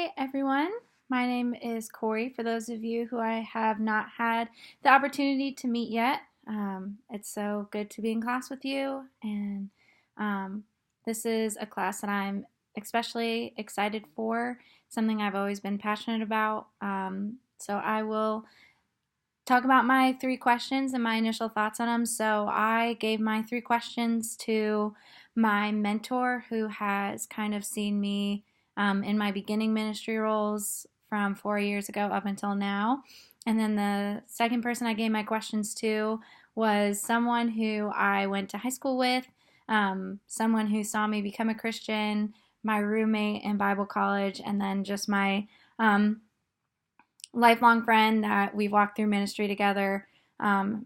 Hi, everyone. My name is Corey. For those of you who I have not had the opportunity to meet yet, it's so good to be in class with you. And um, this is a class that I'm especially excited for, something I've always been passionate about. So I will talk about my three questions and my initial thoughts on them. So I gave my three questions to my mentor who has kind of seen me in my beginning ministry roles from 4 years ago up until now. And then the second person I gave my questions to was someone who I went to high school with, someone who saw me become a Christian, my roommate in Bible college, and then just my um, lifelong friend that we've walked through ministry together. And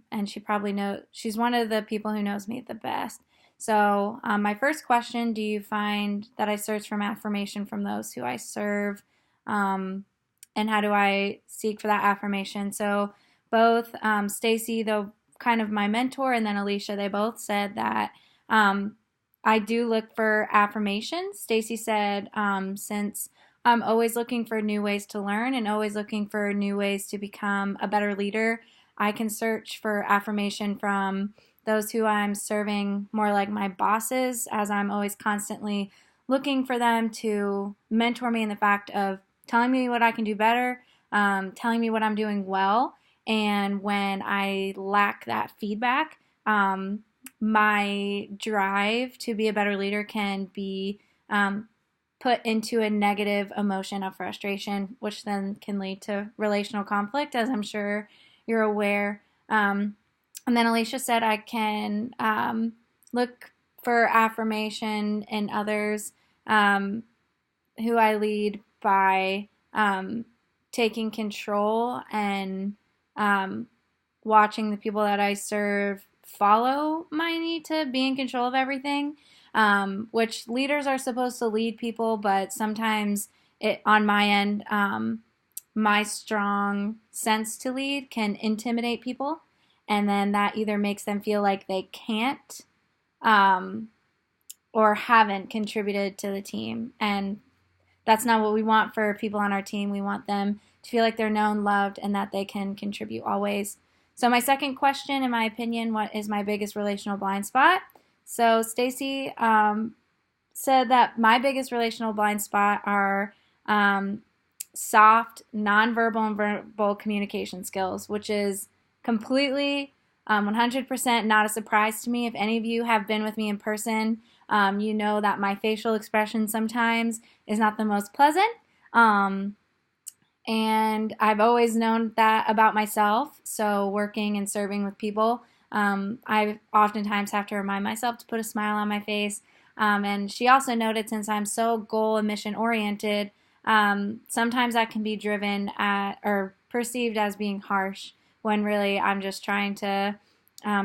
she's one of the people who knows me the best. So, my first question: do you find that I search for affirmation from those who I serve? And how do I seek for that affirmation? So, both Stacy, the kind of my mentor, and then Alicia, they both said that I do look for affirmation. Stacy said, since I'm always looking for new ways to learn and always looking for new ways to become a better leader, I can search for affirmation from those who I'm serving more like my bosses, as I'm always constantly looking for them to mentor me in the fact of telling me what I can do better, telling me what I'm doing well. And when I lack that feedback, my drive to be a better leader can be put into a negative emotion of frustration, which then can lead to relational conflict, as I'm sure you're aware. And then Alicia said I can look for affirmation in others who I lead by taking control and watching the people that I serve follow my need to be in control of everything, which leaders are supposed to lead people, but sometimes on my end, my strong sense to lead can intimidate people, and then that either makes them feel like they can't um, or haven't contributed to the team. And that's not what we want for people on our team. We want them to feel like they're known, loved, and that they can contribute always. So my second question, in my opinion, what is my biggest relational blind spot? So Stacy said that my biggest relational blind spot are soft, nonverbal, and verbal communication skills, which is completely 100% not a surprise to me. If any of you have been with me in person, you know that my facial expression sometimes is not the most pleasant. And I've always known that about myself. So, working and serving with people, I oftentimes have to remind myself to put a smile on my face. And she also noted, since I'm so goal and mission oriented, sometimes that can be driven at or perceived as being harsh when really I'm just trying to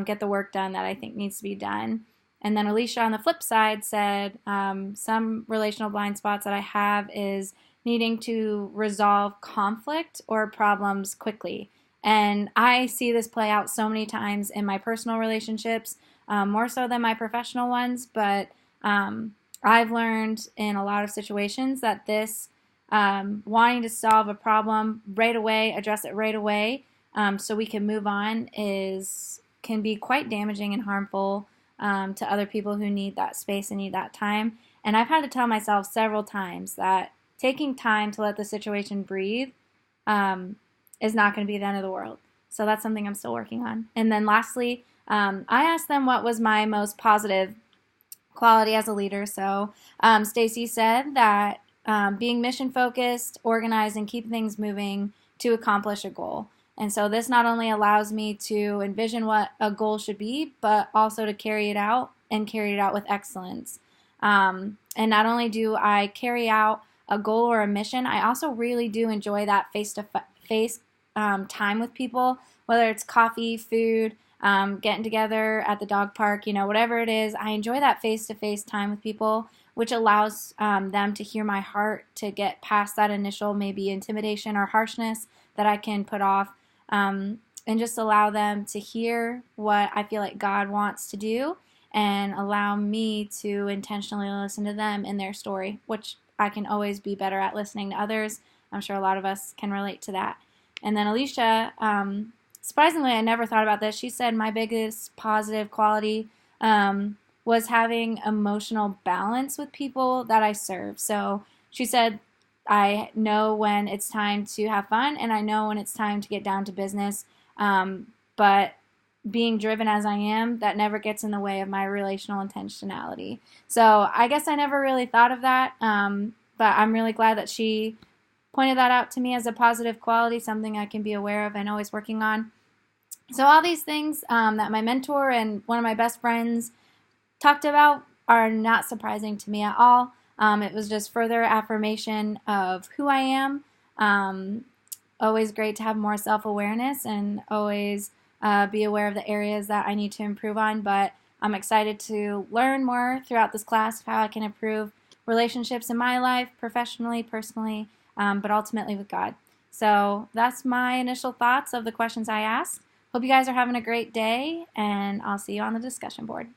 get the work done that I think needs to be done. And then Alicia, on the flip side, said some relational blind spots that I have is needing to resolve conflict or problems quickly. And I see this play out so many times in my personal relationships, more so than my professional ones. But I've learned in a lot of situations that this wanting to solve a problem right away, address it right away, so we can move on, can be quite damaging and harmful to other people who need that space and need that time. And I've had to tell myself several times that taking time to let the situation breathe is not going to be the end of the world. So that's something I'm still working on. And then lastly, I asked them what was my most positive quality as a leader. So Stacy said that being mission focused, organized, and keep things moving to accomplish a goal. And so this not only allows me to envision what a goal should be, but also to carry it out and carry it out with excellence. And not only do I carry out a goal or a mission, I also really do enjoy that face-to-face time with people, whether it's coffee, food, getting together at the dog park, whatever it is. I enjoy that face-to-face time with people, which allows them to hear my heart, to get past that initial maybe intimidation or harshness that I can put off, and just allow them to hear what I feel like God wants to do and allow me to intentionally listen to them in their story, which I can always be better at listening to others. I'm sure a lot of us can relate to that. And then Alicia, surprisingly, I never thought about this. She said my biggest positive quality was having emotional balance with people that I serve. So she said, I know when it's time to have fun, and I know when it's time to get down to business. But being driven as I am, that never gets in the way of my relational intentionality. So I guess I never really thought of that, but I'm really glad that she pointed that out to me as a positive quality, something I can be aware of and always working on. So all these things that my mentor and one of my best friends talked about are not surprising to me at all. It was just further affirmation of who I am. Always great to have more self-awareness and always be aware of the areas that I need to improve on. But I'm excited to learn more throughout this class of how I can improve relationships in my life, professionally, personally, but ultimately with God. So that's my initial thoughts of the questions I asked. Hope you guys are having a great day, and I'll see you on the discussion board.